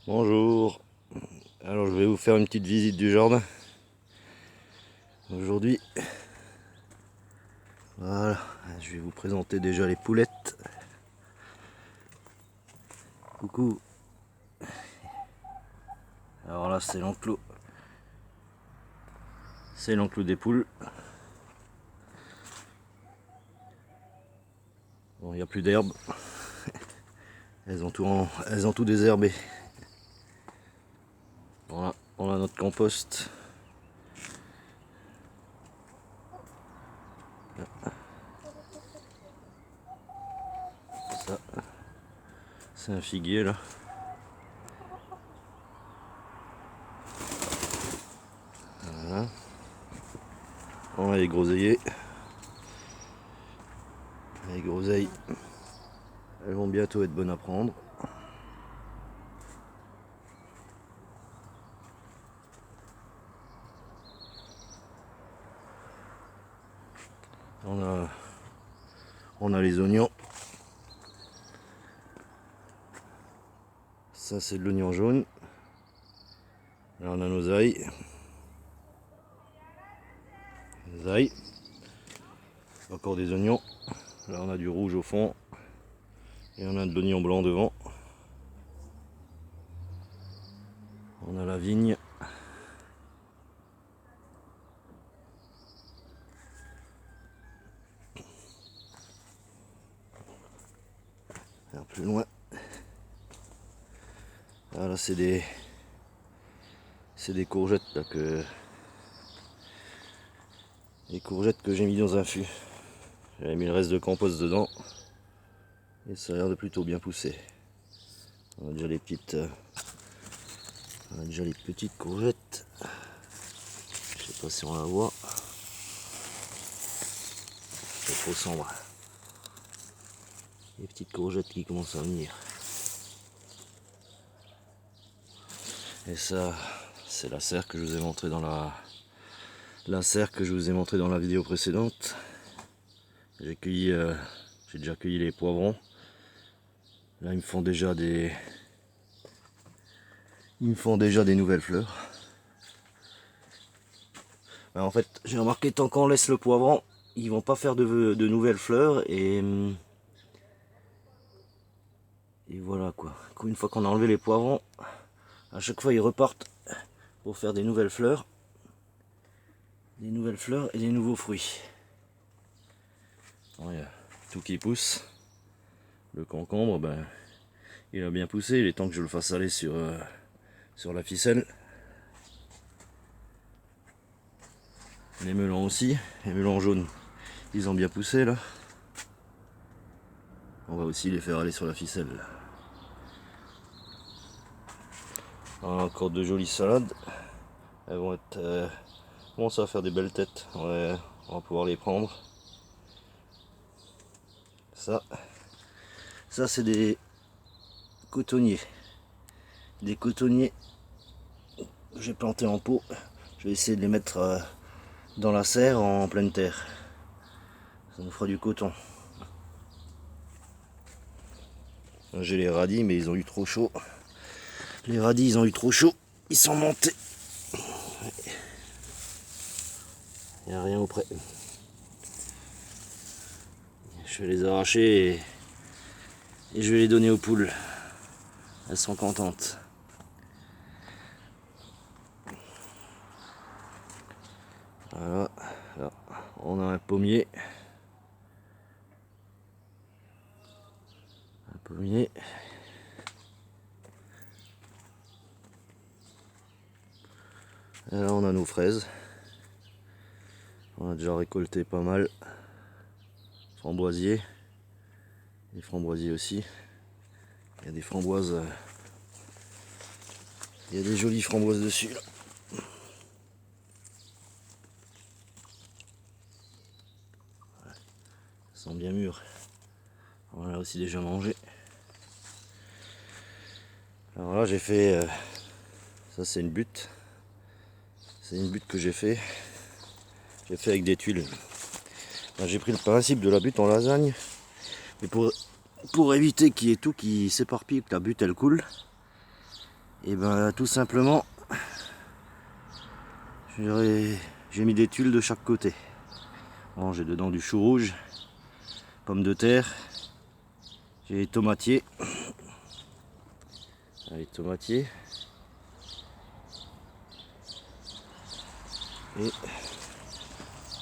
Bonjour, alors je vais vous faire une petite visite du jardin aujourd'hui. Voilà, je vais vous présenter déjà les poulettes. Coucou. Alors là c'est l'enclos. C'est l'enclos des poules. Bon, il n'y a plus d'herbe. Elles ont tout désherbé. Voilà, on a notre compost. Ça, c'est un figuier là. Voilà. On a les groseilliers. Les groseilles, elles vont bientôt être bonnes à prendre. On a les oignons. Ça c'est de l'oignon jaune. Là on a nos ails. Des ails. Encore des oignons. Là on a du rouge au fond. Et on a de l'oignon blanc devant. On a la vigne. Un plus loin. Ah, là c'est des courgettes là, des courgettes que j'ai mis dans un fût. J'avais mis le reste de compost dedans et ça a l'air de plutôt bien pousser. On a déjà les petites courgettes. Je sais pas si on la voit. C'est trop sombre. Les petites courgettes qui commencent à venir. Et ça, c'est la serre que je vous ai montré dans la serre que je vous ai montré dans la vidéo précédente. J'ai déjà cueilli les poivrons. Là, ils me font déjà des nouvelles fleurs. Ben, en fait, j'ai remarqué tant qu'on laisse le poivron, ils vont pas faire de nouvelles fleurs et voilà quoi. Une fois qu'on a enlevé les poivrons, à chaque fois ils repartent pour faire des nouvelles fleurs et des nouveaux fruits. Il y a tout qui pousse. Le concombre, ben, il a bien poussé, il est temps que je le fasse aller sur la ficelle. Les melons aussi, les melons jaunes, ils ont bien poussé là. On va aussi les faire aller sur la ficelle. On a encore de jolies salades. Elles vont être... Bon, ça va faire des belles têtes. Ouais, on va pouvoir les prendre. Ça c'est des cotonniers. Des cotonniers que j'ai plantés en pot. Je vais essayer de les mettre dans la serre en pleine terre. Ça nous fera du coton. J'ai les radis, mais ils ont eu trop chaud. Les radis, ils ont eu trop chaud. Ils sont montés. Il n'y a rien auprès. Je vais les arracher et je vais les donner aux poules. Elles sont contentes. Voilà. Là, on a un pommier. Un pommier. Et là, on a nos fraises. On a déjà récolté pas mal. Framboisiers. Les framboisiers aussi. Il y a des framboises. Il y a des jolies framboises dessus là. Elles sont bien mûres. On a aussi déjà mangé. Alors là j'ai fait. Ça c'est une butte. C'est une butte que j'ai fait. J'ai fait avec des tuiles. J'ai pris le principe de la butte en lasagne. Mais pour éviter qu'il y ait tout qui s'éparpille, que la butte elle coule, Et ben tout simplement, j'ai mis des tuiles de chaque côté. Bon, j'ai dedans du chou rouge, pommes de terre, j'ai les tomatiers. Les tomatiers. Et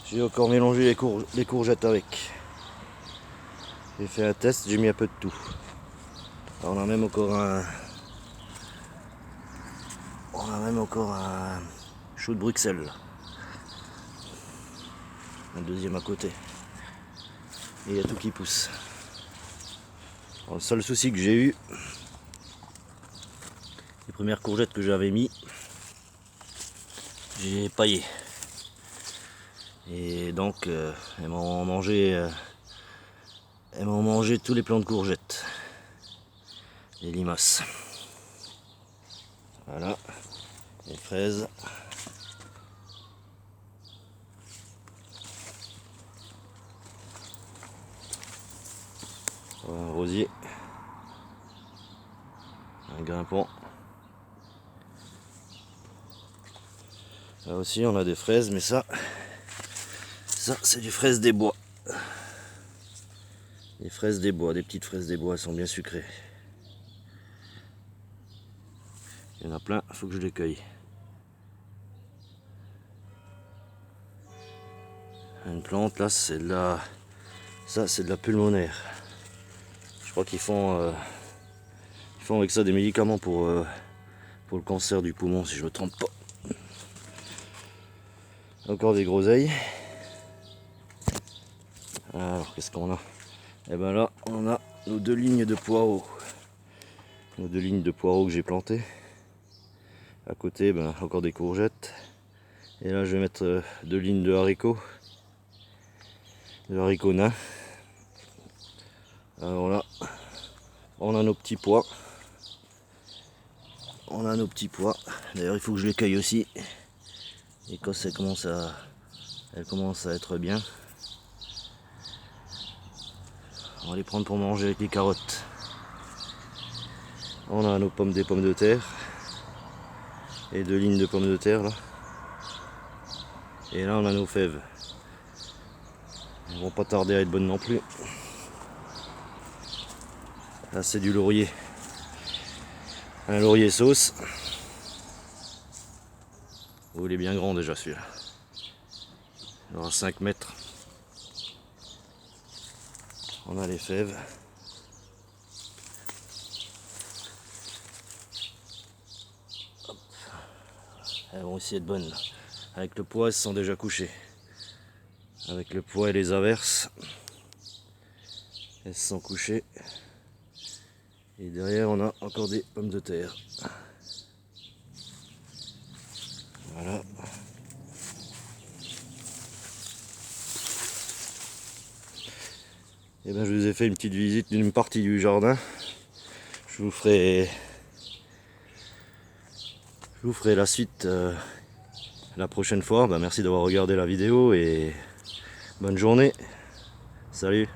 j'ai encore mélangé les courgettes avec. J'ai fait un test, j'ai mis un peu de tout. Alors on a même encore un chou de Bruxelles. Un deuxième à côté. Et il y a tout qui pousse. Alors, le seul souci que j'ai eu, les premières courgettes que j'avais mis, j'ai paillé. Et donc elles m'ont mangé tous les plants de courgettes. Les limaces. Voilà. Les fraises. Un rosier. Un grimpant. Là aussi on a des fraises, mais ça c'est du fraise des bois. Les fraises des bois, des petites fraises des bois, elles sont bien sucrées. Il y en a plein, il faut que je les cueille. Une plante là, c'est de la pulmonaire. Je crois qu'ils font avec ça des médicaments pour le cancer du poumon, si je me trompe pas. Encore des groseilles. Alors qu'est-ce qu'on a? Et ben là on a nos 2 lignes de poireaux. Nos 2 lignes de poireaux que j'ai plantées. À côté, ben, encore des courgettes. Et là je vais mettre 2 lignes de haricots. De haricots nains. Alors là, on a nos petits pois. D'ailleurs il faut que je les cueille aussi. Et quand elles commencent à être bien, on va les prendre pour manger avec les carottes. On a des pommes de terre. Et 2 lignes de pommes de terre là. Et là on a nos fèves. Elles vont pas tarder à être bonnes non plus. Là c'est du laurier. Un laurier sauce. Oh, il est bien grand déjà celui-là. Il aura 5 mètres. On a les fèves. Hop. Elles vont aussi être bonnes. Avec le pois, elles se sont déjà couchées. Avec le pois et les averses, elles se sont couchées. Et derrière, on a encore des pommes de terre. Voilà. Et ben, je vous ai fait une petite visite d'une partie du jardin. Je vous ferai la suite la prochaine fois. Ben, merci d'avoir regardé la vidéo et bonne journée. Salut.